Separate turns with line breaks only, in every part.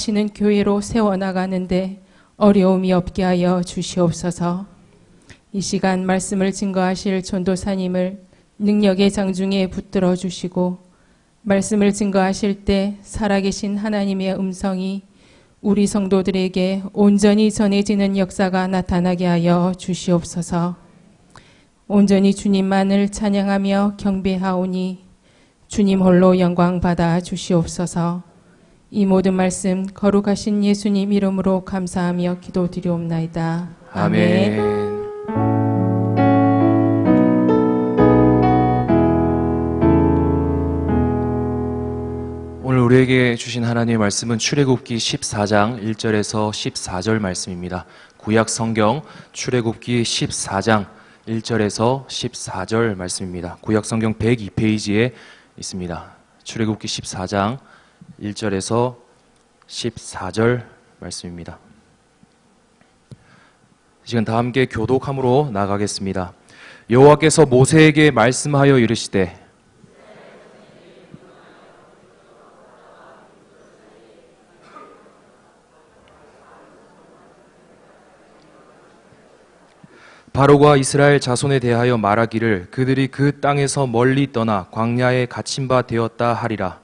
하시는 교회로 세워나가는데 어려움이 없게 하여 주시옵소서. 이 시간 말씀을 증거하실 전도사님을 능력의 장중에 붙들어 주시고 말씀을 증거하실 때 살아계신 하나님의 음성이 우리 성도들에게 온전히 전해지는 역사가 나타나게 하여 주시옵소서. 온전히 주님만을 찬양하며 경배하오니 주님 홀로 영광 받아 주시옵소서. 이 모든 말씀 거룩하신 예수님 이름으로 감사하며 기도드리옵나이다. 아멘.
오늘 우리에게 주신 하나님의 말씀은 출애굽기 14장 1절에서 14절 말씀입니다. 구약 성경 출애굽기 14장 1절에서 14절 말씀입니다. 구약 성경 102페이지에 있습니다. 출애굽기 14장 1절에서 14절 말씀입니다. 지금 다 함께 교독함으로 나가겠습니다. 여호와께서 모세에게 말씀하여 이르시되 바로가 이스라엘 자손에 대하여 말하기를 그들이 그 땅에서 멀리 떠나 광야에 갇힌 바 되었다 하리라.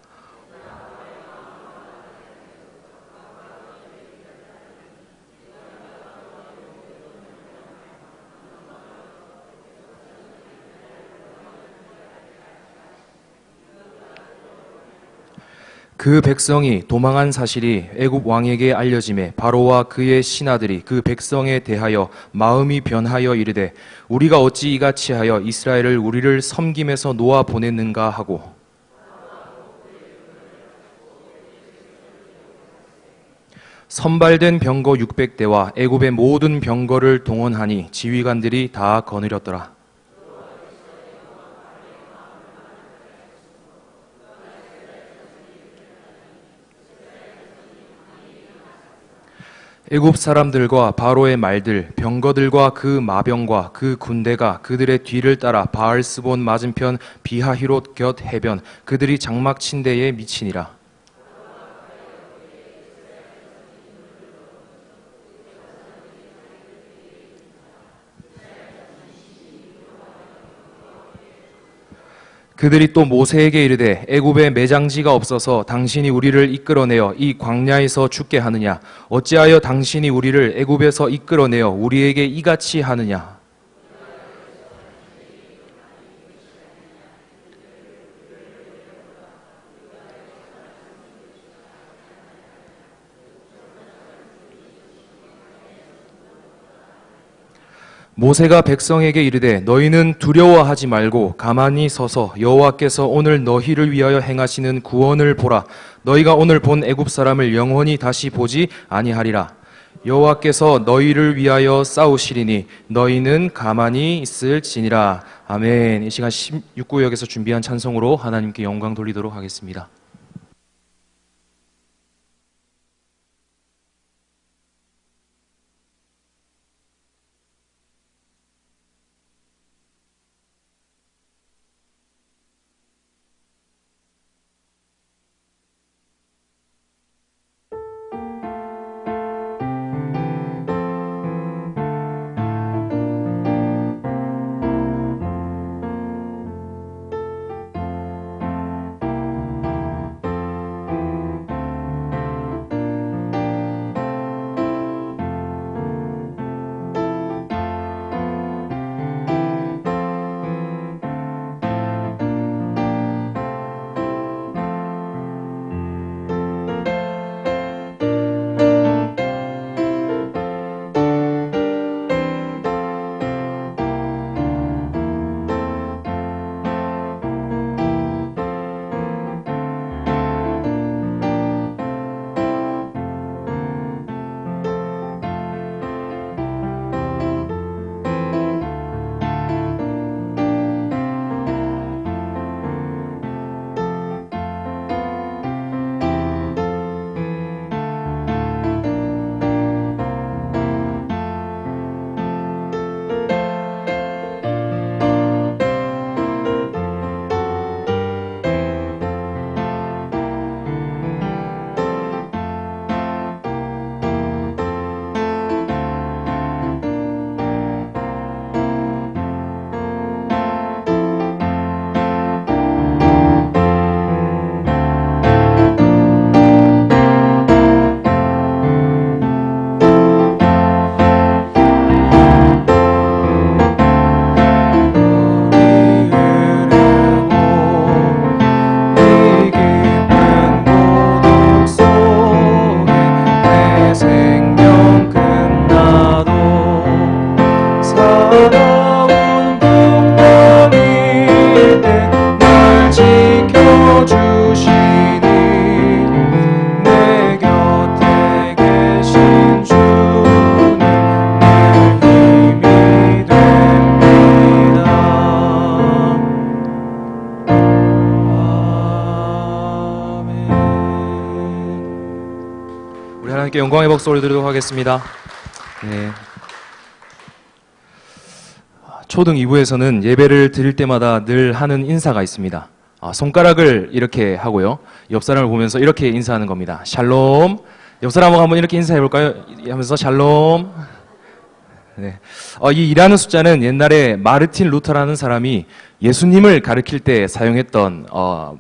그 백성이 도망한 사실이 애굽 왕에게 알려짐에 바로와 그의 신하들이 그 백성에 대하여 마음이 변하여 이르되 우리가 어찌 이같이 하여 이스라엘을 우리를 섬김에서 놓아 보냈는가 하고 선발된 병거 600대와 애굽의 모든 병거를 동원하니 지휘관들이 다 거느렸더라. 애굽 사람들과 바로의 말들, 병거들과 그 마병과 그 군대가 그들의 뒤를 따라 바알스본 맞은편 비하히롯 곁 해변 그들이 장막 친 데에 미치니라. 그들이 또 모세에게 이르되 애굽에 매장지가 없어서 당신이 우리를 이끌어내어 이 광야에서 죽게 하느냐 어찌하여 당신이 우리를 애굽에서 이끌어내어 우리에게 이같이 하느냐. 모세가 백성에게 이르되 너희는 두려워하지 말고 가만히 서서 여호와께서 오늘 너희를 위하여 행하시는 구원을 보라. 너희가 오늘 본 애굽 사람을 영원히 다시 보지 아니하리라. 여호와께서 너희를 위하여 싸우시리니 너희는 가만히 있을지니라. 아멘. 이 시간 16구역에서 준비한 찬송으로 하나님께 영광 돌리도록 하겠습니다. 우리 하나님께 영광의 박수 올려드리도록 하겠습니다. 네. 초등 2부에서는 예배를 드릴 때마다 늘 하는 인사가 있습니다. 손가락을 이렇게 하고요. 옆 사람을 보면서 이렇게 인사하는 겁니다. 샬롬. 옆 사람하고 한번 이렇게 인사해볼까요? 하면서 샬롬. 네. 이 2라는 숫자는 옛날에 마르틴 루터라는 사람이 예수님을 가리킬 때 사용했던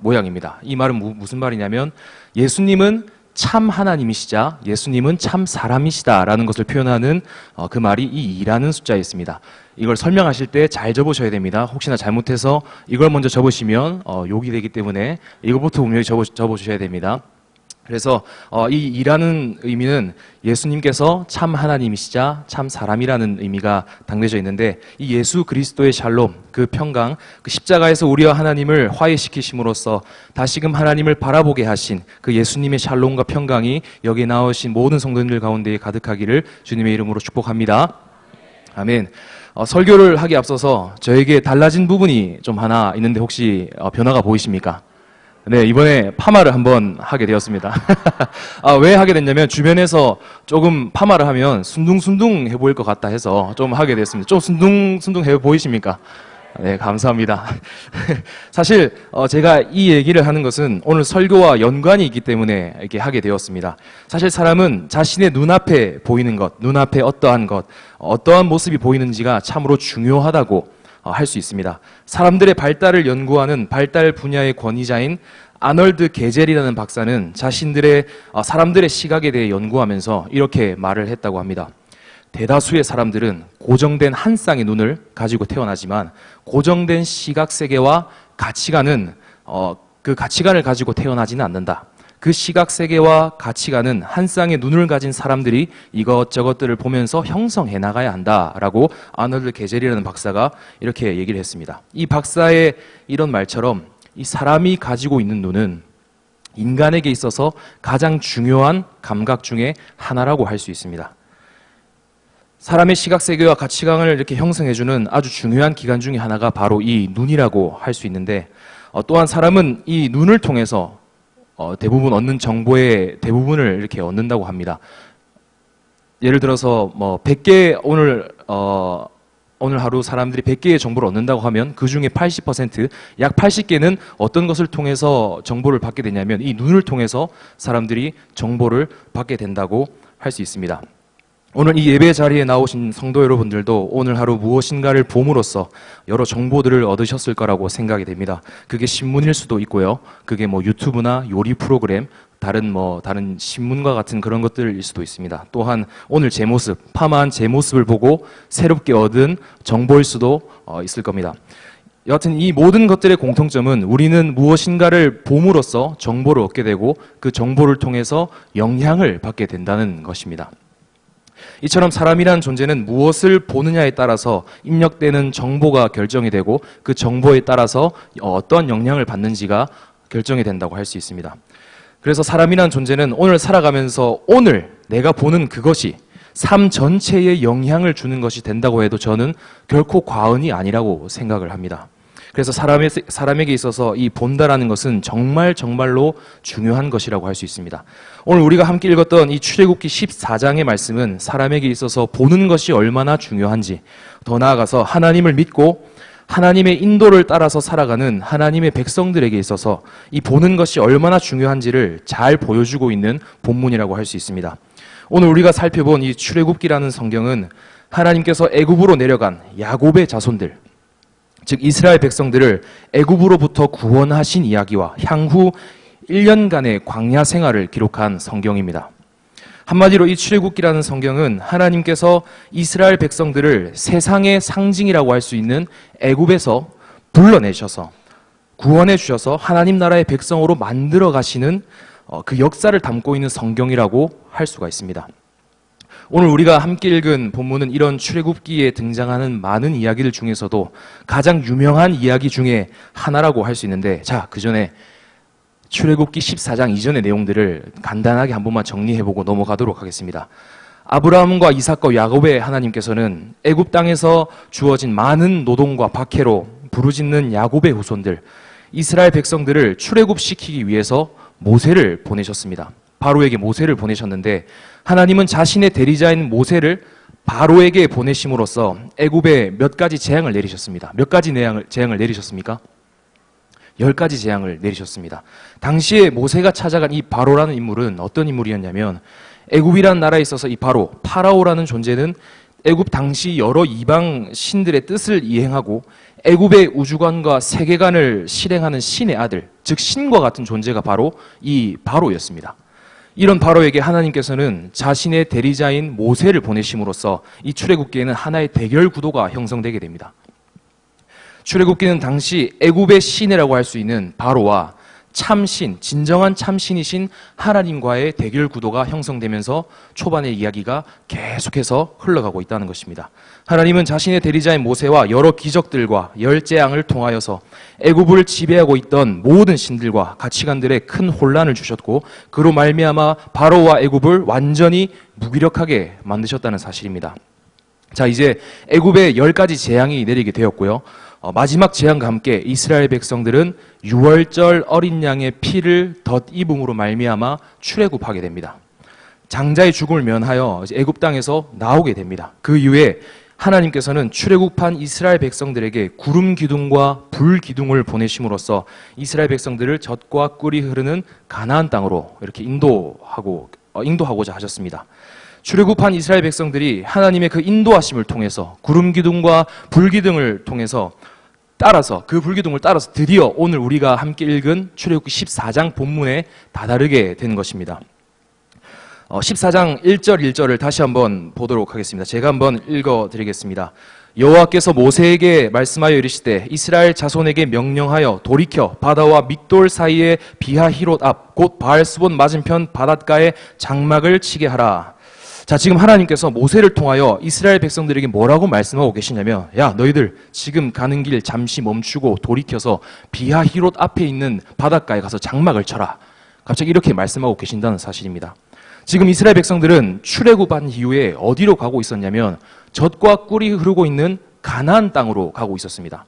모양입니다. 이 말은 무슨 말이냐면 예수님은 참 하나님이시자 예수님은 참 사람이시다라는 것을 표현하는 그 말이 이 2라는 숫자에 있습니다. 이걸 설명하실 때 잘 적으셔야 됩니다. 혹시나 잘못해서 이걸 먼저 적으시면 욕이 되기 때문에 이것부터 분명히 적어주셔야 됩니다. 그래서 이 2라는 의미는 예수님께서 참 하나님이시자 참 사람이라는 의미가 담겨져 있는데 이 예수 그리스도의 샬롬, 그 평강, 그 십자가에서 우리와 하나님을 화해시키심으로써 다시금 하나님을 바라보게 하신 그 예수님의 샬롬과 평강이 여기에 나오신 모든 성도님들 가운데 가득하기를 주님의 이름으로 축복합니다. 아멘. 설교를 하기 앞서서 저에게 달라진 부분이 좀 하나 있는데 혹시 변화가 보이십니까? 네, 이번에 파마를 한번 하게 되었습니다. 왜 하게 됐냐면 주변에서 조금 파마를 하면 순둥순둥해 보일 것 같다 해서 좀 하게 됐습니다. 좀 순둥순둥해 보이십니까? 네, 감사합니다. 사실 제가 이 얘기를 하는 것은 오늘 설교와 연관이 있기 때문에 이렇게 하게 되었습니다. 사실 사람은 자신의 눈앞에 보이는 것, 눈앞에 어떠한 것, 어떠한 모습이 보이는지가 참으로 중요하다고 할 수 있습니다. 사람들의 발달을 연구하는 발달 분야의 권위자인 아널드 게젤이라는 박사는 사람들의 시각에 대해 연구하면서 이렇게 말을 했다고 합니다. 대다수의 사람들은 고정된 한 쌍의 눈을 가지고 태어나지만 고정된 시각 세계와 가치관은 그 가치관을 가지고 태어나지는 않는다. 그 시각 세계와 가치관은 한 쌍의 눈을 가진 사람들이 이것저것들을 보면서 형성해 나가야 한다라고 아놀드 게젤이라는 박사가 이렇게 얘기를 했습니다. 이 박사의 이런 말처럼 이 사람이 가지고 있는 눈은 인간에게 있어서 가장 중요한 감각 중에 하나라고 할 수 있습니다. 사람의 시각 세계와 가치관을 이렇게 형성해주는 아주 중요한 기관 중에 하나가 바로 이 눈이라고 할 수 있는데 또한 사람은 이 눈을 통해서 대부분 얻는 정보의 대부분을 이렇게 얻는다고 합니다. 예를 들어서 100개 오늘 하루 사람들이 100개의 정보를 얻는다고 하면 그 중에 80%, 약 80개는 어떤 것을 통해서 정보를 받게 되냐면 이 눈을 통해서 사람들이 정보를 받게 된다고 할 수 있습니다. 오늘 이 예배 자리에 나오신 성도 여러분들도 오늘 하루 무엇인가를 봄으로써 여러 정보들을 얻으셨을 거라고 생각이 됩니다. 그게 신문일 수도 있고요. 그게 유튜브나 요리 프로그램, 다른 신문과 같은 그런 것들일 수도 있습니다. 또한 오늘 제 모습, 파마한 제 모습을 보고 새롭게 얻은 정보일 수도 있을 겁니다. 여하튼 이 모든 것들의 공통점은 우리는 무엇인가를 봄으로써 정보를 얻게 되고 그 정보를 통해서 영향을 받게 된다는 것입니다. 이처럼 사람이란 존재는 무엇을 보느냐에 따라서 입력되는 정보가 결정이 되고 그 정보에 따라서 어떤 영향을 받는지가 결정이 된다고 할 수 있습니다. 그래서 사람이란 존재는 오늘 살아가면서 오늘 내가 보는 그것이 삶 전체에 영향을 주는 것이 된다고 해도 저는 결코 과언이 아니라고 생각을 합니다. 그래서 사람에게 있어서 이 본다라는 것은 정말로 중요한 것이라고 할 수 있습니다. 오늘 우리가 함께 읽었던 이 출애굽기 14장의 말씀은 사람에게 있어서 보는 것이 얼마나 중요한지, 더 나아가서 하나님을 믿고 하나님의 인도를 따라서 살아가는 하나님의 백성들에게 있어서 이 보는 것이 얼마나 중요한지를 잘 보여주고 있는 본문이라고 할 수 있습니다. 오늘 우리가 살펴본 이 출애굽기라는 성경은 하나님께서 애굽으로 내려간 야곱의 자손들, 즉 이스라엘 백성들을 애굽으로부터 구원하신 이야기와 향후 1년간의 광야 생활을 기록한 성경입니다. 한마디로 이 출애굽기라는 성경은 하나님께서 이스라엘 백성들을 세상의 상징이라고 할 수 있는 애굽에서 불러내셔서 구원해 주셔서 하나님 나라의 백성으로 만들어 가시는 그 역사를 담고 있는 성경이라고 할 수가 있습니다. 오늘 우리가 함께 읽은 본문은 이런 출애굽기에 등장하는 많은 이야기들 중에서도 가장 유명한 이야기 중에 하나라고 할 수 있는데, 자, 그 전에 출애굽기 14장 이전의 내용들을 간단하게 한 번만 정리해보고 넘어가도록 하겠습니다. 아브라함과 이삭과 야곱의 하나님께서는 애굽 땅에서 주어진 많은 노동과 박해로 부르짖는 야곱의 후손들, 이스라엘 백성들을 출애굽시키기 위해서 모세를 보내셨습니다. 바로에게 모세를 보내셨는데 하나님은 자신의 대리자인 모세를 바로에게 보내심으로써 애굽에 몇 가지 재앙을 내리셨습니다. 몇 가지 재앙을 내리셨습니까? 10가지 재앙을 내리셨습니다. 당시에 모세가 찾아간 이 바로라는 인물은 어떤 인물이었냐면 애굽이라는 나라에 있어서 이 바로 파라오라는 존재는 애굽 당시 여러 이방 신들의 뜻을 이행하고 애굽의 우주관과 세계관을 실행하는 신의 아들, 즉 신과 같은 존재가 바로 이 바로였습니다. 이런 바로에게 하나님께서는 자신의 대리자인 모세를 보내심으로써 이 출애굽기에는 하나의 대결 구도가 형성되게 됩니다. 출애굽기는 당시 애굽의 신이라고 할 수 있는 바로와 참신, 진정한 참신이신 하나님과의 대결 구도가 형성되면서 초반의 이야기가 계속해서 흘러가고 있다는 것입니다. 하나님은 자신의 대리자인 모세와 여러 기적들과 열 재앙을 통하여서 애굽을 지배하고 있던 모든 신들과 가치관들의 큰 혼란을 주셨고 그로 말미암아 바로와 애굽을 완전히 무기력하게 만드셨다는 사실입니다. 자, 이제 애굽에 10가지 재앙이 내리게 되었고요. 마지막 재앙과 함께 이스라엘 백성들은 유월절 어린 양의 피를 덧입음으로 말미암아 출애굽하게 됩니다. 장자의 죽음을 면하여 애굽 땅에서 나오게 됩니다. 그 이후에 하나님께서는 출애굽한 이스라엘 백성들에게 구름 기둥과 불 기둥을 보내심으로써 이스라엘 백성들을 젖과 꿀이 흐르는 가나안 땅으로 이렇게 인도하고자 하셨습니다. 출애굽한 이스라엘 백성들이 하나님의 그 인도하심을 통해서 구름 기둥과 불 기둥을 통해서 따라서 그 불기둥을 따라서 드디어 오늘 우리가 함께 읽은 출애굽기 14장 본문에 다다르게 된 것입니다. 14장 1절 1절을 다시 한번 보도록 하겠습니다. 제가 한번 읽어드리겠습니다. 여호와께서 모세에게 말씀하여 이르시되 이스라엘 자손에게 명령하여 돌이켜 바다와 믹돌 사이의 비하히롯 앞 곧 바알스본 맞은편 바닷가에 장막을 치게 하라. 자, 지금 하나님께서 모세를 통하여 이스라엘 백성들에게 뭐라고 말씀하고 계시냐면 야, 너희들 지금 가는 길 잠시 멈추고 돌이켜서 비하히롯 앞에 있는 바닷가에 가서 장막을 쳐라. 갑자기 이렇게 말씀하고 계신다는 사실입니다. 지금 이스라엘 백성들은 출애굽한 이후에 어디로 가고 있었냐면 젖과 꿀이 흐르고 있는 가나안 땅으로 가고 있었습니다.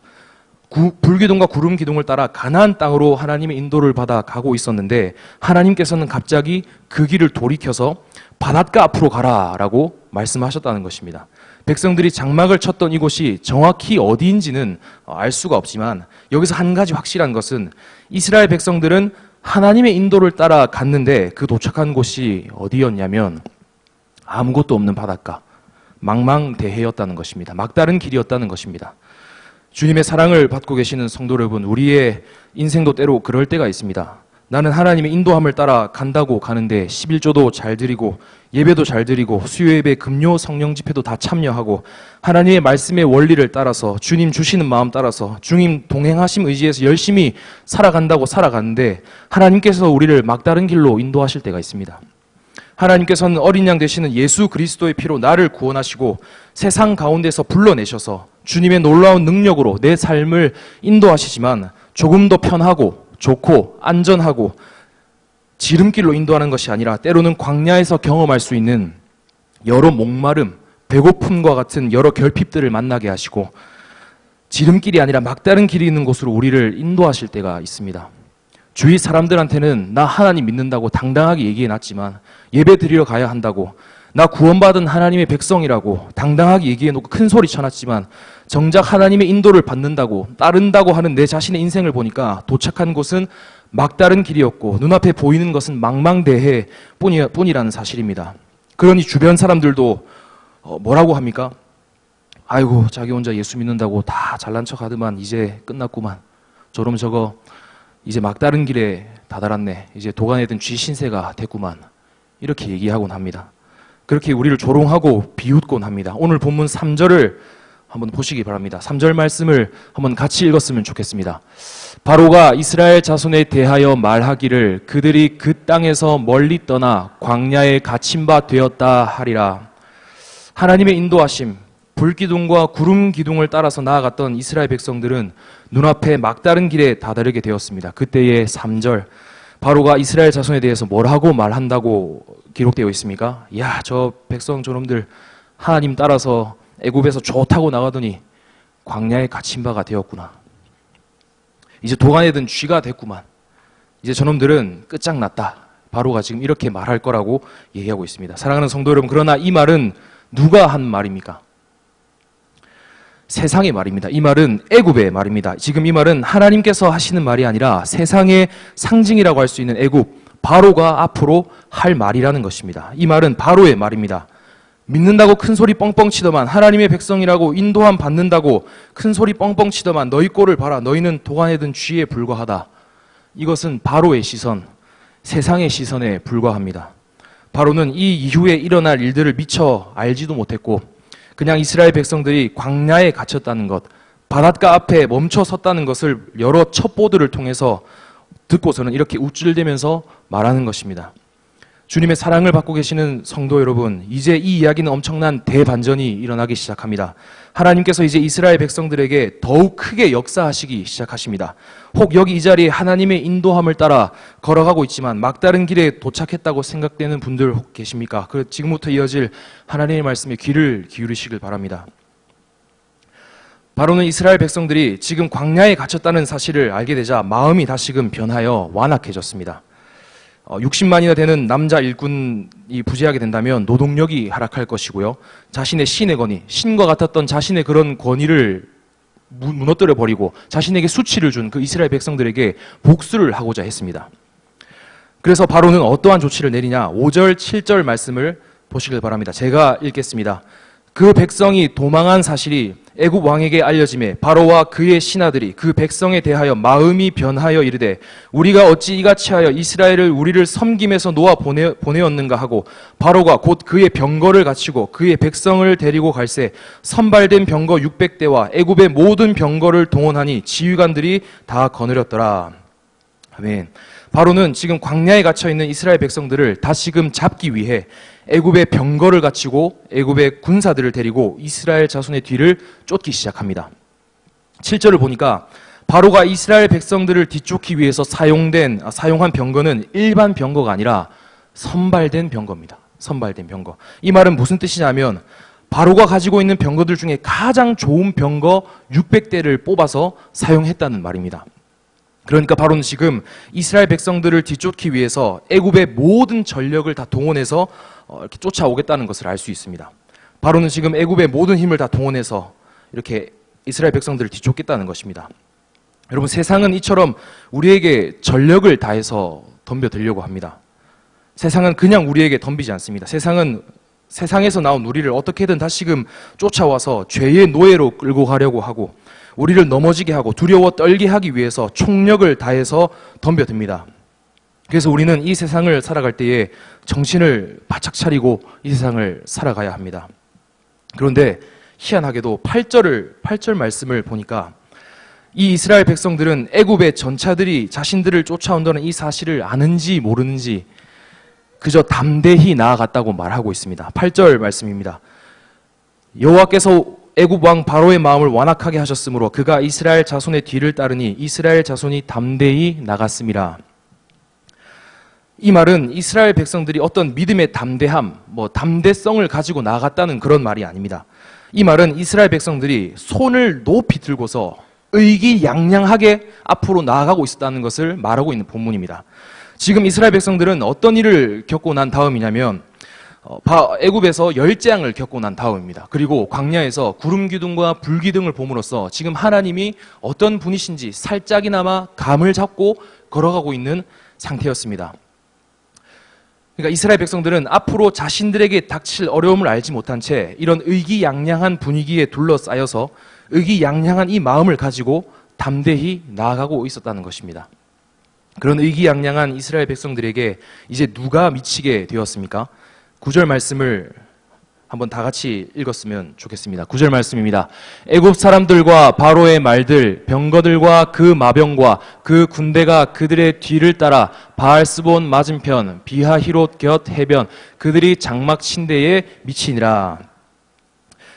불기둥과 구름 기둥을 따라 가나안 땅으로 하나님의 인도를 받아 가고 있었는데 하나님께서는 갑자기 그 길을 돌이켜서 바닷가 앞으로 가라라고 말씀하셨다는 것입니다. 백성들이 장막을 쳤던 이곳이 정확히 어디인지는 알 수가 없지만 여기서 한 가지 확실한 것은 이스라엘 백성들은 하나님의 인도를 따라 갔는데 그 도착한 곳이 어디였냐면 아무것도 없는 바닷가, 망망대해였다는 것입니다. 막다른 길이었다는 것입니다. 주님의 사랑을 받고 계시는 성도 여러분, 우리의 인생도 때로 그럴 때가 있습니다. 나는 하나님의 인도함을 따라 간다고 가는데 11조도 잘 드리고 예배도 잘 드리고 수요예배, 금요, 성령 집회도 다 참여하고 하나님의 말씀의 원리를 따라서 주님 주시는 마음 따라서 주님 동행하심 의지에서 열심히 살아간다고 살아가는데 하나님께서 우리를 막다른 길로 인도하실 때가 있습니다. 하나님께서는 어린 양 되시는 예수 그리스도의 피로 나를 구원하시고 세상 가운데서 불러내셔서 주님의 놀라운 능력으로 내 삶을 인도하시지만 조금 더 편하고 좋고 안전하고 지름길로 인도하는 것이 아니라 때로는 광야에서 경험할 수 있는 여러 목마름, 배고픔과 같은 여러 결핍들을 만나게 하시고 지름길이 아니라 막다른 길이 있는 곳으로 우리를 인도하실 때가 있습니다. 주위 사람들한테는 나 하나님 믿는다고 당당하게 얘기해놨지만 예배 드리러 가야 한다고 나 구원받은 하나님의 백성이라고 당당하게 얘기해놓고 큰 소리 쳐놨지만 정작 하나님의 인도를 받는다고 따른다고 하는 내 자신의 인생을 보니까 도착한 곳은 막다른 길이었고 눈앞에 보이는 것은 망망대해 뿐이라는 사실입니다. 그러니 주변 사람들도 뭐라고 합니까? 아이고 자기 혼자 예수 믿는다고 다 잘난 척 하더만 이제 끝났구만. 저럼 저거 이제 막다른 길에 다다랐네. 이제 도간에 든 쥐 신세가 됐구만. 이렇게 얘기하곤 합니다. 그렇게 우리를 조롱하고 비웃곤 합니다. 오늘 본문 3절을 한번 보시기 바랍니다. 3절 말씀을 한번 같이 읽었으면 좋겠습니다. 바로가 이스라엘 자손에 대하여 말하기를 그들이 그 땅에서 멀리 떠나 광야에 갇힌 바 되었다 하리라. 하나님의 인도하심, 불기둥과 구름 기둥을 따라서 나아갔던 이스라엘 백성들은 눈앞에 막다른 길에 다다르게 되었습니다. 그때의 3절, 바로가 이스라엘 자손에 대해서 뭐라고 말한다고 기록되어 있습니까? 야, 저 백성 저놈들 하나님 따라서 애굽에서 좋다고 나가더니 광야에 갇힌 바가 되었구나. 이제 도간에 든 쥐가 됐구만. 이제 저놈들은 끝장났다. 바로가 지금 이렇게 말할 거라고 얘기하고 있습니다. 사랑하는 성도 여러분, 그러나 이 말은 누가 한 말입니까? 세상의 말입니다. 이 말은 애굽의 말입니다. 지금 이 말은 하나님께서 하시는 말이 아니라 세상의 상징이라고 할 수 있는 애굽, 바로가 앞으로 할 말이라는 것입니다. 이 말은 바로의 말입니다. 믿는다고 큰 소리 뻥뻥 치더만, 하나님의 백성이라고 인도함 받는다고 큰 소리 뻥뻥 치더만 너희 꼴을 봐라, 너희는 도간에 든 쥐에 불과하다. 이것은 바로의 시선, 세상의 시선에 불과합니다. 바로는 이 이후에 일어날 일들을 미처 알지도 못했고 그냥 이스라엘 백성들이 광야에 갇혔다는 것, 바닷가 앞에 멈춰 섰다는 것을 여러 첩보들을 통해서 듣고서는 이렇게 우쭐대면서 말하는 것입니다. 주님의 사랑을 받고 계시는 성도 여러분, 이제 이 이야기는 엄청난 대반전이 일어나기 시작합니다. 하나님께서 이제 이스라엘 백성들에게 더욱 크게 역사하시기 시작하십니다. 혹 여기 이 자리에 하나님의 인도함을 따라 걸어가고 있지만 막다른 길에 도착했다고 생각되는 분들 혹 계십니까? 지금부터 이어질 하나님의 말씀에 귀를 기울이시길 바랍니다. 바로는 이스라엘 백성들이 지금 광야에 갇혔다는 사실을 알게 되자 마음이 다시금 변하여 완악해졌습니다. 60만이나 되는 남자 일꾼이 부재하게 된다면 노동력이 하락할 것이고요. 자신의 신의 권위, 신과 같았던 자신의 그런 권위를 무너뜨려 버리고 자신에게 수치를 준 그 이스라엘 백성들에게 복수를 하고자 했습니다. 그래서 바로는 어떠한 조치를 내리냐? 5절, 7절 말씀을 보시길 바랍니다. 제가 읽겠습니다. 그 백성이 도망한 사실이 애굽 왕에게 알려짐에 바로와 그의 신하들이 그 백성에 대하여 마음이 변하여 이르되 우리가 어찌 이같이 하여 이스라엘을 우리를 섬김에서 놓아 보내었는가 하고 바로가 곧 그의 병거를 갖추고 그의 백성을 데리고 갈새 선발된 병거 600대와 애굽의 모든 병거를 동원하니 지휘관들이 다 거느렸더라. 아멘. 바로는 지금 광야에 갇혀 있는 이스라엘 백성들을 다시금 잡기 위해 애굽의 병거를 갖추고 애굽의 군사들을 데리고 이스라엘 자손의 뒤를 쫓기 시작합니다. 7절을 보니까 바로가 이스라엘 백성들을 뒤쫓기 위해서 사용한 병거는 일반 병거가 아니라 선발된 병거입니다. 선발된 병거. 이 말은 무슨 뜻이냐면 바로가 가지고 있는 병거들 중에 가장 좋은 병거 600대를 뽑아서 사용했다는 말입니다. 그러니까 바로는 지금 이스라엘 백성들을 뒤쫓기 위해서 애굽의 모든 전력을 다 동원해서 이렇게 쫓아오겠다는 것을 알 수 있습니다. 바로는 지금 애굽의 모든 힘을 다 동원해서 이렇게 이스라엘 백성들을 뒤쫓겠다는 것입니다. 여러분, 세상은 이처럼 우리에게 전력을 다해서 덤벼들려고 합니다. 세상은 그냥 우리에게 덤비지 않습니다. 세상은 세상에서 나온 우리를 어떻게든 다시금 쫓아와서 죄의 노예로 끌고 가려고 하고 우리를 넘어지게 하고 두려워 떨게 하기 위해서 총력을 다해서 덤벼듭니다. 그래서 우리는 이 세상을 살아갈 때에 정신을 바짝 차리고 이 세상을 살아가야 합니다. 그런데 희한하게도 8절 말씀을 보니까 이 이스라엘 백성들은 애굽의 전차들이 자신들을 쫓아온다는 이 사실을 아는지 모르는지 그저 담대히 나아갔다고 말하고 있습니다. 8절 말씀입니다. 여호와께서 애굽 왕 바로의 마음을 완악하게 하셨으므로 그가 이스라엘 자손의 뒤를 따르니 이스라엘 자손이 담대히 나갔음이라. 이 말은 이스라엘 백성들이 어떤 믿음의 담대함, 담대성을 가지고 나갔다는 그런 말이 아닙니다. 이 말은 이스라엘 백성들이 손을 높이 들고서 의기양양하게 앞으로 나아가고 있었다는 것을 말하고 있는 본문입니다. 지금 이스라엘 백성들은 어떤 일을 겪고 난 다음이냐면 애굽에서 열재앙을 겪고 난 다음입니다. 그리고 광야에서 구름 기둥과 불 기둥을 봄으로써 지금 하나님이 어떤 분이신지 살짝이나마 감을 잡고 걸어가고 있는 상태였습니다. 그러니까 이스라엘 백성들은 앞으로 자신들에게 닥칠 어려움을 알지 못한 채 이런 의기양양한 분위기에 둘러싸여서 의기양양한 이 마음을 가지고 담대히 나아가고 있었다는 것입니다. 그런 의기양양한 이스라엘 백성들에게 이제 누가 미치게 되었습니까? 9절 말씀을 한번 다 같이 읽었으면 좋겠습니다. 9절 말씀입니다. 애굽 사람들과 바로의 말들, 병거들과 그 마병과 그 군대가 그들의 뒤를 따라 바알스본 맞은편 비하히롯 곁 해변 그들이 장막 침대에 미치니라.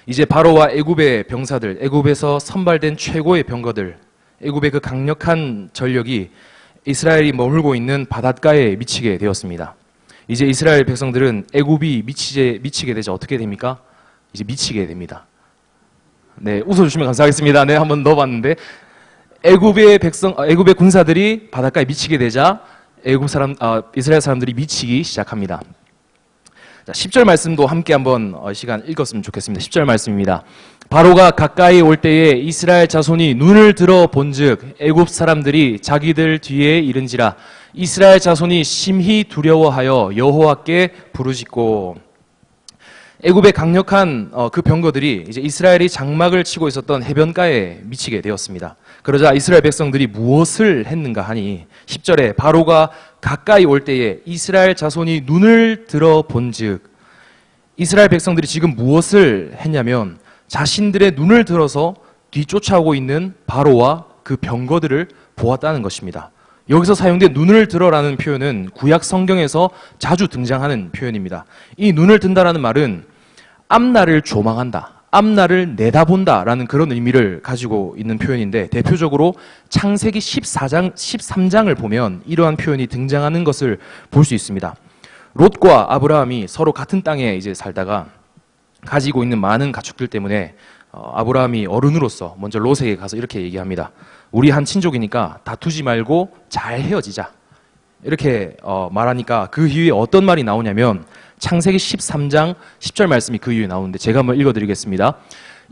이제 바로와 애굽의 병사들, 애굽에서 선발된 최고의 병거들, 애굽의 그 강력한 전력이 이스라엘이 머물고 있는 바닷가에 미치게 되었습니다. 이제 이스라엘 백성들은 애굽이 미치게 되자 어떻게 됩니까? 이제 미치게 됩니다. 네, 웃어주시면 감사하겠습니다. 네, 한번 넣어봤는데 애굽의 군사들이 바닷가에 미치게 되자 이스라엘 사람들이 미치기 시작합니다. 자, 10절 말씀도 함께 한번 시간 읽었으면 좋겠습니다. 10절 말씀입니다. 바로가 가까이 올 때에 이스라엘 자손이 눈을 들어 본즉 애굽 사람들이 자기들 뒤에 이른지라 이스라엘 자손이 심히 두려워하여 여호와께 부르짖고. 애굽의 강력한 그 병거들이 이제 이스라엘이 장막을 치고 있었던 해변가에 미치게 되었습니다. 그러자 이스라엘 백성들이 무엇을 했는가 하니 10절에 바로가 가까이 올 때에 이스라엘 자손이 눈을 들어 본즉, 이스라엘 백성들이 지금 무엇을 했냐면 자신들의 눈을 들어서 뒤쫓아오고 있는 바로와 그 병거들을 보았다는 것입니다. 여기서 사용된 눈을 들어라는 표현은 구약 성경에서 자주 등장하는 표현입니다. 이 눈을 든다라는 말은 앞날을 조망한다, 앞날을 내다본다라는 그런 의미를 가지고 있는 표현인데, 대표적으로 창세기 13장을 보면 이러한 표현이 등장하는 것을 볼 수 있습니다. 롯과 아브라함이 서로 같은 땅에 이제 살다가 가지고 있는 많은 가축들 때문에 아브라함이 어른으로서 먼저 롯에게 가서 이렇게 얘기합니다. 우리 한 친족이니까 다투지 말고 잘 헤어지자. 이렇게 말하니까 그 이후에 어떤 말이 나오냐면 창세기 13장 10절 말씀이 그 이후에 나오는데 제가 한번 읽어드리겠습니다.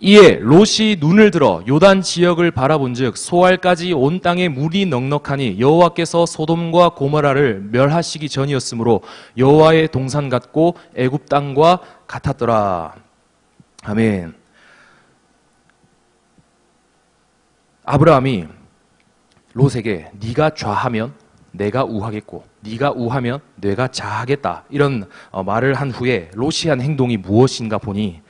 이에 롯이 눈을 들어 요단 지역을 바라본즉 소알까지 온 땅에 물이 넉넉하니 여호와께서 소돔과 고모라를 멸하시기 전이었으므로 여호와의 동산 같고 애굽 땅과 같았더라. 아멘. 아브라함이 롯에게 네가 좌하면 내가 우하겠고 네가 우하면 내가 좌하겠다, 이런 말을 한 후에 롯이 한 행동이 무엇인가 보니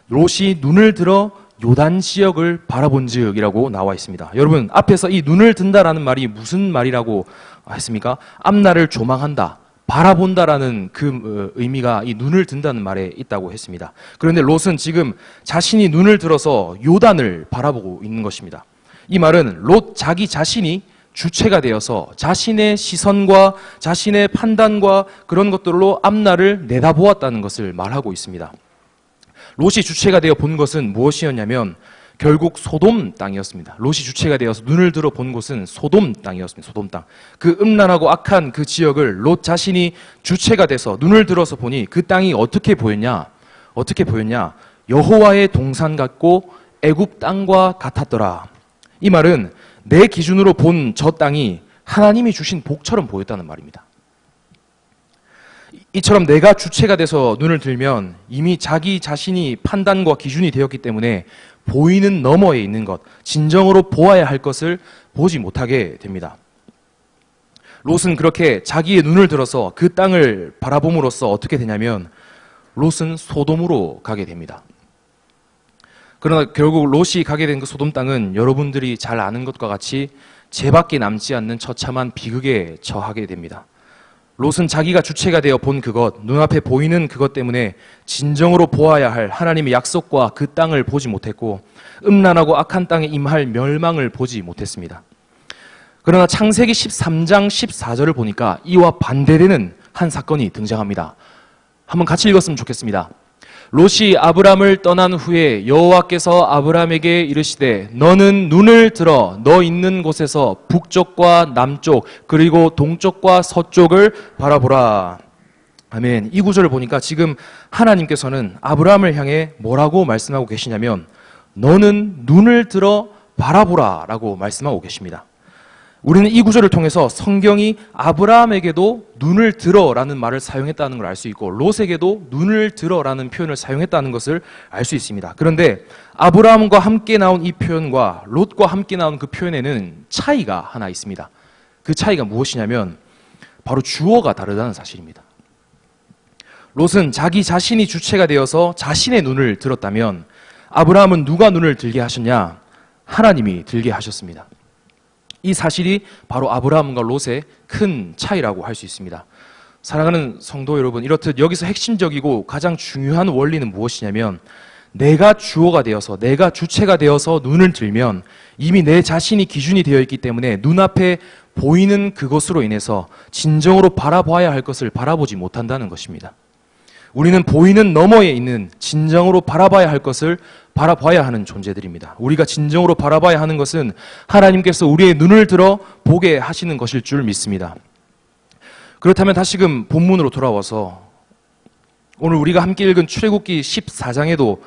롯이 눈을 들어 요단 지역을 바라본즉이라고 나와 있습니다. 여러분, 앞에서 이 눈을 든다라는 말이 무슨 말이라고 했습니까? 앞날을 조망한다, 바라본다라는 그 의미가 이 눈을 든다는 말에 있다고 했습니다. 그런데 롯은 지금 자신이 눈을 들어서 요단을 바라보고 있는 것입니다. 이 말은 롯 자기 자신이 주체가 되어서 자신의 시선과 자신의 판단과 그런 것들로 앞날을 내다보았다는 것을 말하고 있습니다. 롯이 주체가 되어 본 것은 무엇이었냐면 결국 소돔 땅이었습니다. 롯이 주체가 되어서 눈을 들어 본 곳은 소돔 땅이었습니다. 소돔 땅. 그 음란하고 악한 그 지역을 롯 자신이 주체가 돼서 눈을 들어서 보니 그 땅이 어떻게 보였냐? 여호와의 동산 같고 애굽 땅과 같았더라. 이 말은 내 기준으로 본 저 땅이 하나님이 주신 복처럼 보였다는 말입니다. 이처럼 내가 주체가 돼서 눈을 들면 이미 자기 자신이 판단과 기준이 되었기 때문에 보이는 너머에 있는 것, 진정으로 보아야 할 것을 보지 못하게 됩니다. 롯은 그렇게 자기의 눈을 들어서 그 땅을 바라봄으로써 어떻게 되냐면 롯은 소돔으로 가게 됩니다. 그러나 결국 롯이 가게 된 그 소돔 땅은 여러분들이 잘 아는 것과 같이 죄밖에 남지 않는 처참한 비극에 처하게 됩니다. 롯은 자기가 주체가 되어 본 그것, 눈앞에 보이는 그것 때문에 진정으로 보아야 할 하나님의 약속과 그 땅을 보지 못했고 음란하고 악한 땅에 임할 멸망을 보지 못했습니다. 그러나 창세기 13장 14절을 보니까 이와 반대되는 한 사건이 등장합니다. 한번 같이 읽었으면 좋겠습니다. 롯이 아브람을 떠난 후에 여호와께서 아브람에게 이르시되 너는 눈을 들어 너 있는 곳에서 북쪽과 남쪽 그리고 동쪽과 서쪽을 바라보라. 아멘. 이 구절을 보니까 지금 하나님께서는 아브람을 향해 뭐라고 말씀하고 계시냐면 너는 눈을 들어 바라보라 라고 말씀하고 계십니다. 우리는 이 구절을 통해서 성경이 아브라함에게도 눈을 들어라는 말을 사용했다는 걸 알 수 있고 롯에게도 눈을 들어라는 표현을 사용했다는 것을 알 수 있습니다. 그런데 아브라함과 함께 나온 이 표현과 롯과 함께 나온 그 표현에는 차이가 하나 있습니다. 그 차이가 무엇이냐면 바로 주어가 다르다는 사실입니다. 롯은 자기 자신이 주체가 되어서 자신의 눈을 들었다면 아브라함은 누가 눈을 들게 하셨냐? 하나님이 들게 하셨습니다. 이 사실이 바로 아브라함과 롯의 큰 차이라고 할 수 있습니다. 사랑하는 성도 여러분, 이렇듯 여기서 핵심적이고 가장 중요한 원리는 무엇이냐면 내가 주어가 되어서 내가 주체가 되어서 눈을 들면 이미 내 자신이 기준이 되어 있기 때문에 눈앞에 보이는 그것으로 인해서 진정으로 바라봐야 할 것을 바라보지 못한다는 것입니다. 우리는 보이는 너머에 있는 진정으로 바라봐야 할 것을 바라봐야 하는 존재들입니다. 우리가 진정으로 바라봐야 하는 것은 하나님께서 우리의 눈을 들어 보게 하시는 것일 줄 믿습니다. 그렇다면 다시금 본문으로 돌아와서 오늘 우리가 함께 읽은 출애굽기 14장에도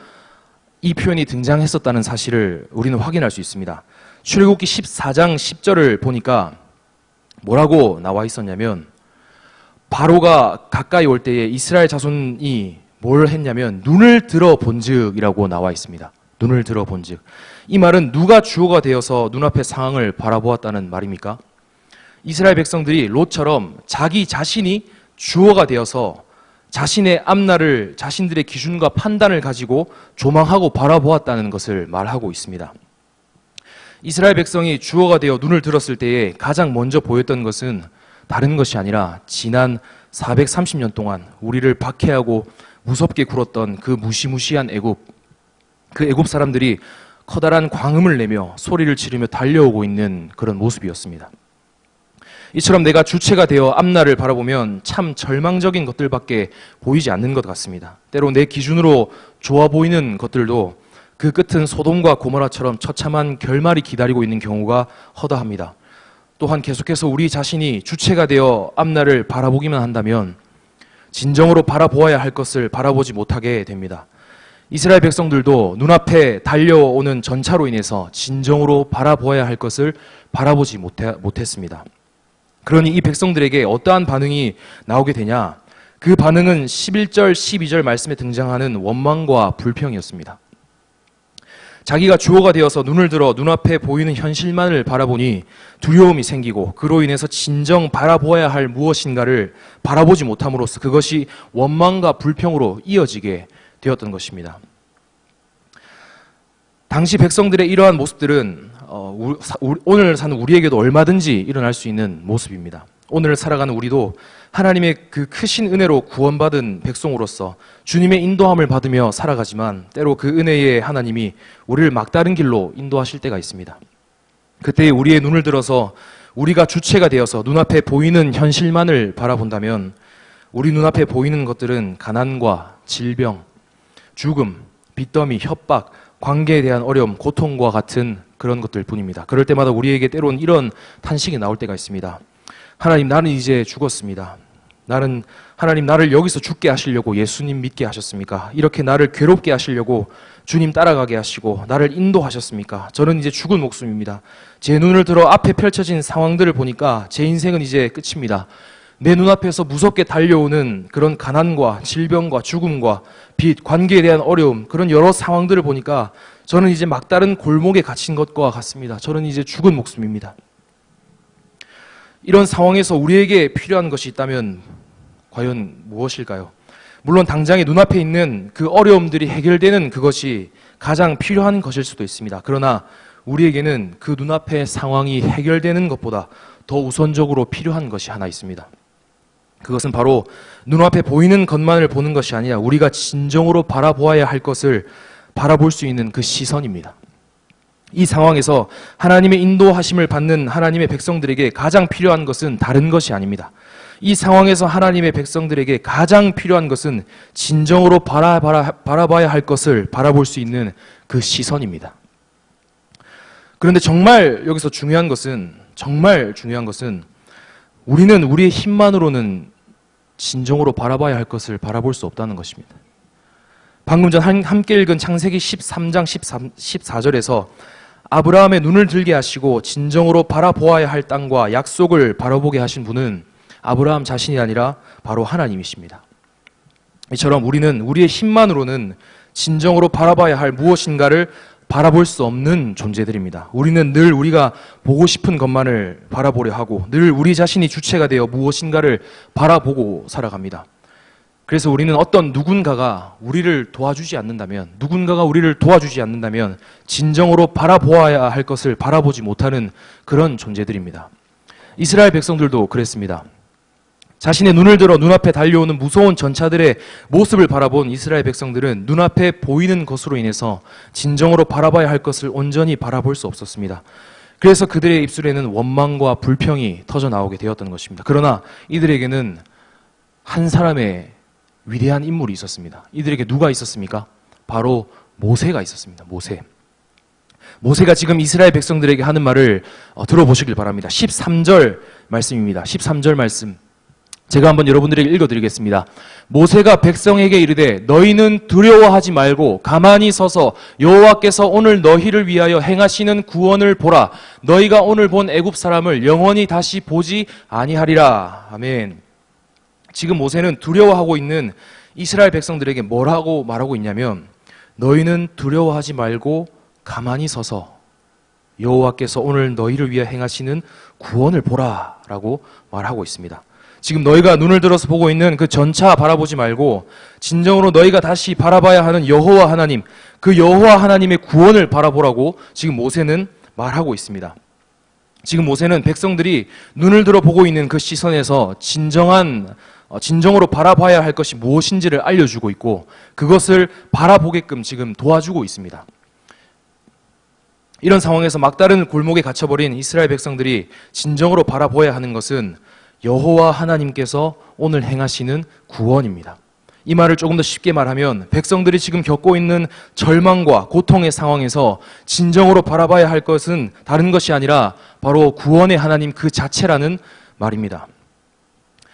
이 표현이 등장했었다는 사실을 우리는 확인할 수 있습니다. 출애굽기 14장 10절을 보니까 뭐라고 나와 있었냐면, 바로가 가까이 올 때에 이스라엘 자손이 뭘 했냐면 눈을 들어 본즉이라고 나와 있습니다. 눈을 들어 본즉. 이 말은 누가 주어가 되어서 눈앞의 상황을 바라보았다는 말입니까? 이스라엘 백성들이 롯처럼 자기 자신이 주어가 되어서 자신의 앞날을 자신들의 기준과 판단을 가지고 조망하고 바라보았다는 것을 말하고 있습니다. 이스라엘 백성이 주어가 되어 눈을 들었을 때에 가장 먼저 보였던 것은 다른 것이 아니라 지난 430년 동안 우리를 박해하고 무섭게 굴었던 그 무시무시한 애굽, 그 애굽 사람들이 커다란 광음을 내며 소리를 지르며 달려오고 있는 그런 모습이었습니다. 이처럼 내가 주체가 되어 앞날을 바라보면 참 절망적인 것들밖에 보이지 않는 것 같습니다. 때로 내 기준으로 좋아 보이는 것들도 그 끝은 소돔과 고모라처럼 처참한 결말이 기다리고 있는 경우가 허다합니다. 또한 계속해서 우리 자신이 주체가 되어 앞날을 바라보기만 한다면 진정으로 바라보아야 할 것을 바라보지 못하게 됩니다. 이스라엘 백성들도 눈앞에 달려오는 전차로 인해서 진정으로 바라보아야 할 것을 바라보지 못했습니다. 그러니 이 백성들에게 어떠한 반응이 나오게 되냐? 그 반응은 11절, 12절 말씀에 등장하는 원망과 불평이었습니다. 자기가 주어가 되어서 눈을 들어 눈앞에 보이는 현실만을 바라보니 두려움이 생기고 그로 인해서 진정 바라보아야 할 무엇인가를 바라보지 못함으로써 그것이 원망과 불평으로 이어지게 되었던 것입니다. 당시 백성들의 이러한 모습들은 오늘 사는 우리에게도 얼마든지 일어날 수 있는 모습입니다. 오늘 살아가는 우리도 하나님의 그 크신 은혜로 구원받은 백성으로서 주님의 인도함을 받으며 살아가지만 때로 그 은혜의 하나님이 우리를 막다른 길로 인도하실 때가 있습니다. 그때 우리의 눈을 들어서 우리가 주체가 되어서 눈앞에 보이는 현실만을 바라본다면 우리 눈앞에 보이는 것들은 가난과 질병, 죽음, 빚더미, 협박, 관계에 대한 어려움, 고통과 같은 그런 것들 뿐입니다. 그럴 때마다 우리에게 때론 이런 탄식이 나올 때가 있습니다. 하나님, 나는 이제 죽었습니다. 하나님, 나를 여기서 죽게 하시려고 예수님 믿게 하셨습니까? 이렇게 나를 괴롭게 하시려고 주님 따라가게 하시고 나를 인도하셨습니까? 저는 이제 죽은 목숨입니다. 제 눈을 들어 앞에 펼쳐진 상황들을 보니까 제 인생은 이제 끝입니다. 내 눈앞에서 무섭게 달려오는 그런 가난과 질병과 죽음과 빚, 관계에 대한 어려움, 그런 여러 상황들을 보니까 저는 이제 막다른 골목에 갇힌 것과 같습니다. 저는 이제 죽은 목숨입니다. 이런 상황에서 우리에게 필요한 것이 있다면 과연 무엇일까요? 물론 당장에 눈앞에 있는 그 어려움들이 해결되는 그것이 가장 필요한 것일 수도 있습니다. 그러나 우리에게는 그 눈앞의 상황이 해결되는 것보다 더 우선적으로 필요한 것이 하나 있습니다. 그것은 바로 눈앞에 보이는 것만을 보는 것이 아니라 우리가 진정으로 바라보아야 할 것을 바라볼 수 있는 그 시선입니다. 이 상황에서 하나님의 인도하심을 받는 하나님의 백성들에게 가장 필요한 것은 다른 것이 아닙니다. 이 상황에서 하나님의 백성들에게 가장 필요한 것은 진정으로 바라봐야 할 것을 바라볼 수 있는 그 시선입니다. 그런데 정말 중요한 것은 우리는 우리의 힘만으로는 진정으로 바라봐야 할 것을 바라볼 수 없다는 것입니다. 방금 전 함께 읽은 창세기 13장 14절에서 아브라함의 눈을 들게 하시고 진정으로 바라보아야 할 땅과 약속을 바라보게 하신 분은 아브라함 자신이 아니라 바로 하나님이십니다. 이처럼 우리는 우리의 힘만으로는 진정으로 바라봐야 할 무엇인가를 바라볼 수 없는 존재들입니다. 우리는 늘 우리가 보고 싶은 것만을 바라보려 하고 늘 우리 자신이 주체가 되어 무엇인가를 바라보고 살아갑니다. 그래서 우리는 어떤 누군가가 우리를 도와주지 않는다면 진정으로 바라보아야 할 것을 바라보지 못하는 그런 존재들입니다. 이스라엘 백성들도 그랬습니다. 자신의 눈을 들어 눈앞에 달려오는 무서운 전차들의 모습을 바라본 이스라엘 백성들은 눈앞에 보이는 것으로 인해서 진정으로 바라봐야 할 것을 온전히 바라볼 수 없었습니다. 그래서 그들의 입술에는 원망과 불평이 터져나오게 되었던 것입니다. 그러나 이들에게는 한 사람의 위대한 인물이 있었습니다. 이들에게 누가 있었습니까? 바로 모세가 있었습니다. 모세가 지금 이스라엘 백성들에게 하는 말을 들어보시길 바랍니다. 13절 말씀입니다. 13절 말씀 제가 한번 여러분들에게 읽어드리겠습니다. 모세가 백성에게 이르되 너희는 두려워하지 말고 가만히 서서 여호와께서 오늘 너희를 위하여 행하시는 구원을 보라. 너희가 오늘 본 애굽 사람을 영원히 다시 보지 아니하리라. 아멘. 지금 모세는 두려워하고 있는 이스라엘 백성들에게 뭐라고 말하고 있냐면 너희는 두려워하지 말고 가만히 서서 여호와께서 오늘 너희를 위하여 행하시는 구원을 보라 라고 말하고 있습니다. 지금 너희가 눈을 들어서 보고 있는 그 전차 바라보지 말고 진정으로 너희가 다시 바라봐야 하는 여호와 하나님, 그 여호와 하나님의 구원을 바라보라고 지금 모세는 말하고 있습니다. 지금 모세는 백성들이 눈을 들어 보고 있는 그 시선에서 진정으로 바라봐야 할 것이 무엇인지를 알려주고 있고 그것을 바라보게끔 지금 도와주고 있습니다. 이런 상황에서 막다른 골목에 갇혀버린 이스라엘 백성들이 진정으로 바라보아야 하는 것은 여호와 하나님께서 오늘 행하시는 구원입니다. 이 말을 조금 더 쉽게 말하면 백성들이 지금 겪고 있는 절망과 고통의 상황에서 진정으로 바라봐야 할 것은 다른 것이 아니라 바로 구원의 하나님 그 자체라는 말입니다.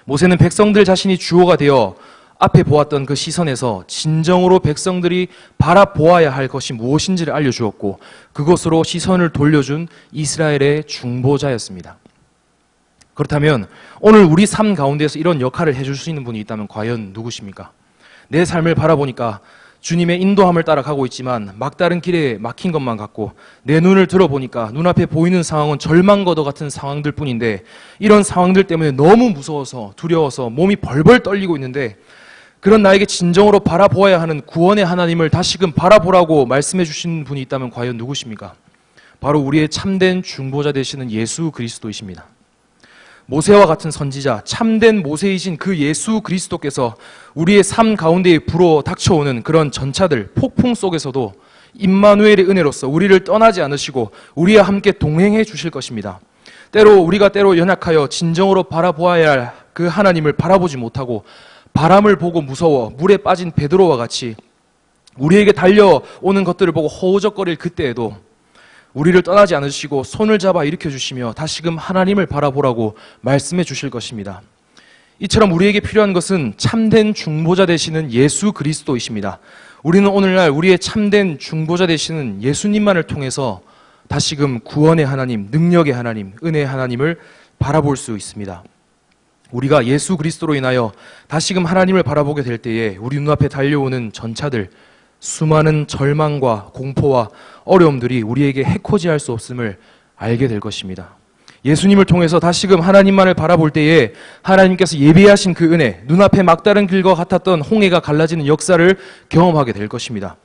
모세는 백성들 자신이 주어가 되어 앞에 보았던 그 시선에서 진정으로 백성들이 바라보아야 할 것이 무엇인지를 알려주었고 그것으로 시선을 돌려준 이스라엘의 중보자였습니다. 그렇다면 오늘 우리 삶 가운데서 이런 역할을 해줄 수 있는 분이 있다면 과연 누구십니까? 내 삶을 바라보니까 주님의 인도함을 따라 가고 있지만 막다른 길에 막힌 것만 같고 내 눈을 들어보니까 눈앞에 보이는 상황은 절망과도 같은 상황들 뿐인데 이런 상황들 때문에 너무 무서워서 두려워서 몸이 벌벌 떨리고 있는데 그런 나에게 진정으로 바라보아야 하는 구원의 하나님을 다시금 바라보라고 말씀해 주신 분이 있다면 과연 누구십니까? 바로 우리의 참된 중보자 되시는 예수 그리스도이십니다. 모세와 같은 선지자, 참된 모세이신 그 예수 그리스도께서 우리의 삶 가운데에 불어 닥쳐오는 그런 전차들, 폭풍 속에서도 임마누엘의 은혜로서 우리를 떠나지 않으시고 우리와 함께 동행해 주실 것입니다. 우리가 때로 연약하여 진정으로 바라보아야 할 그 하나님을 바라보지 못하고 바람을 보고 무서워 물에 빠진 베드로와 같이 우리에게 달려오는 것들을 보고 허우적거릴 그때에도 우리를 떠나지 않으시고 손을 잡아 일으켜 주시며 다시금 하나님을 바라보라고 말씀해 주실 것입니다. 이처럼 우리에게 필요한 것은 참된 중보자 되시는 예수 그리스도이십니다. 우리는 오늘날 우리의 참된 중보자 되시는 예수님만을 통해서 다시금 구원의 하나님, 능력의 하나님, 은혜의 하나님을 바라볼 수 있습니다. 우리가 예수 그리스도로 인하여 다시금 하나님을 바라보게 될 때에 우리 눈앞에 달려오는 전차들, 수많은 절망과 공포와 어려움들이 우리에게 해코지할 수 없음을 알게 될 것입니다. 예수님을 통해서 다시금 하나님만을 바라볼 때에 하나님께서 예비하신 그 은혜, 눈앞에 막다른 길과 같았던 홍해가 갈라지는 역사를 경험하게 될 것입니다.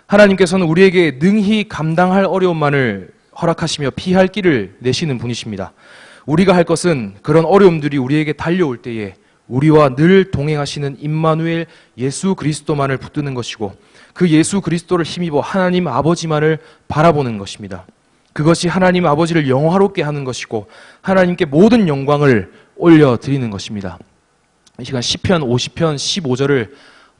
하나님께서는 우리에게 능히 감당할 어려움만을 허락하시며 피할 길을 내시는 분이십니다. 우리가 할 것은 그런 어려움들이 우리에게 달려올 때에 우리와 늘 동행하시는 임마누엘 예수 그리스도만을 붙드는 것이고 그 예수 그리스도를 힘입어 하나님 아버지만을 바라보는 것입니다. 그것이 하나님 아버지를 영화롭게 하는 것이고 하나님께 모든 영광을 올려드리는 것입니다. 이 시간 시편 50편 15절을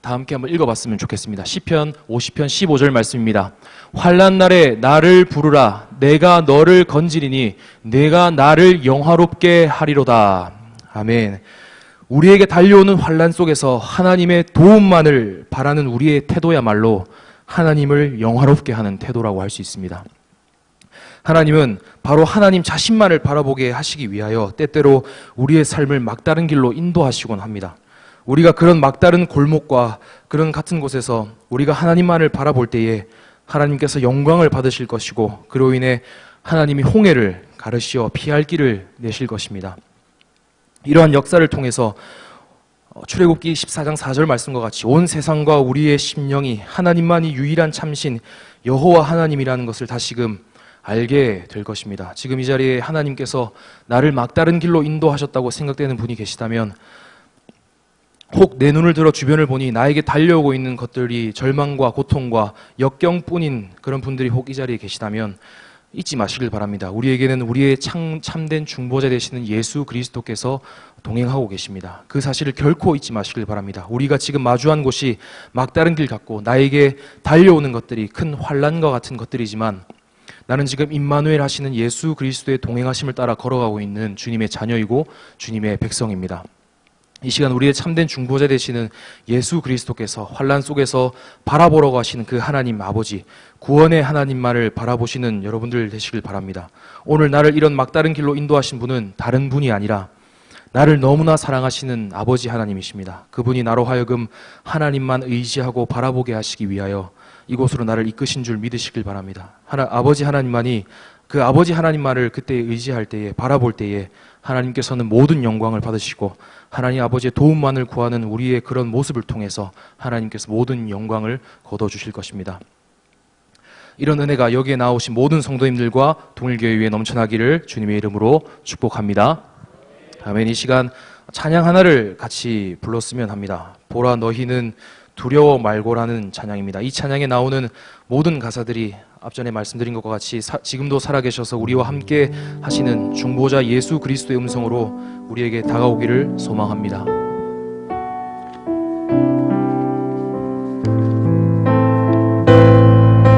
다 함께 한번 읽어봤으면 좋겠습니다. 시편 50편 15절 말씀입니다. 환난 날에 나를 부르라. 내가 너를 건지리니 내가 나를 영화롭게 하리로다. 아멘. 우리에게 달려오는 환난 속에서 하나님의 도움만을 바라는 우리의 태도야말로 하나님을 영화롭게 하는 태도라고 할 수 있습니다. 하나님은 바로 하나님 자신만을 바라보게 하시기 위하여 때때로 우리의 삶을 막다른 길로 인도하시곤 합니다. 우리가 그런 막다른 골목과 그런 같은 곳에서 우리가 하나님만을 바라볼 때에 하나님께서 영광을 받으실 것이고 그로 인해 하나님이 홍해를 가르시어 피할 길을 내실 것입니다. 이러한 역사를 통해서 출애굽기 14장 4절 말씀과 같이 온 세상과 우리의 심령이 하나님만이 유일한 참신 여호와 하나님이라는 것을 다시금 알게 될 것입니다. 지금 이 자리에 하나님께서 나를 막다른 길로 인도하셨다고 생각되는 분이 계시다면 혹 내 눈을 들어 주변을 보니 나에게 달려오고 있는 것들이 절망과 고통과 역경뿐인 그런 분들이 혹 이 자리에 계시다면 잊지 마시길 바랍니다. 우리에게는 우리의 참된 중보자 되시는 예수 그리스도께서 동행하고 계십니다. 그 사실을 결코 잊지 마시길 바랍니다. 우리가 지금 마주한 곳이 막다른 길 같고 나에게 달려오는 것들이 큰 환난과 같은 것들이지만 나는 지금 임마누엘 하시는 예수 그리스도의 동행하심을 따라 걸어가고 있는 주님의 자녀이고 주님의 백성입니다. 이 시간 우리의 참된 중보자 되시는 예수 그리스도께서 환난 속에서 바라보러 가시는 그 하나님 아버지, 구원의 하나님만을 바라보시는 여러분들 되시길 바랍니다. 오늘 나를 이런 막다른 길로 인도하신 분은 다른 분이 아니라 나를 너무나 사랑하시는 아버지 하나님이십니다. 그분이 나로 하여금 하나님만 의지하고 바라보게 하시기 위하여 이곳으로 나를 이끄신 줄 믿으시길 바랍니다. 아버지 하나님만이 그 아버지 하나님만을 그때 의지할 때에, 바라볼 때에 하나님께서는 모든 영광을 받으시고 하나님 아버지의 도움만을 구하는 우리의 그런 모습을 통해서 하나님께서 모든 영광을 거둬주실 것입니다. 이런 은혜가 여기에 나오신 모든 성도님들과 동일교회 위에 넘쳐나기를 주님의 이름으로 축복합니다. 아멘. 이 시간 찬양 하나를 같이 불렀으면 합니다. 보라 너희는 두려워 말고라는 찬양입니다. 이 찬양에 나오는 모든 가사들이 앞전에 말씀드린 것과 같이 지금도 살아계셔서 우리와 함께 하시는 중보자 예수 그리스도의 음성으로 우리에게 다가오기를 소망합니다.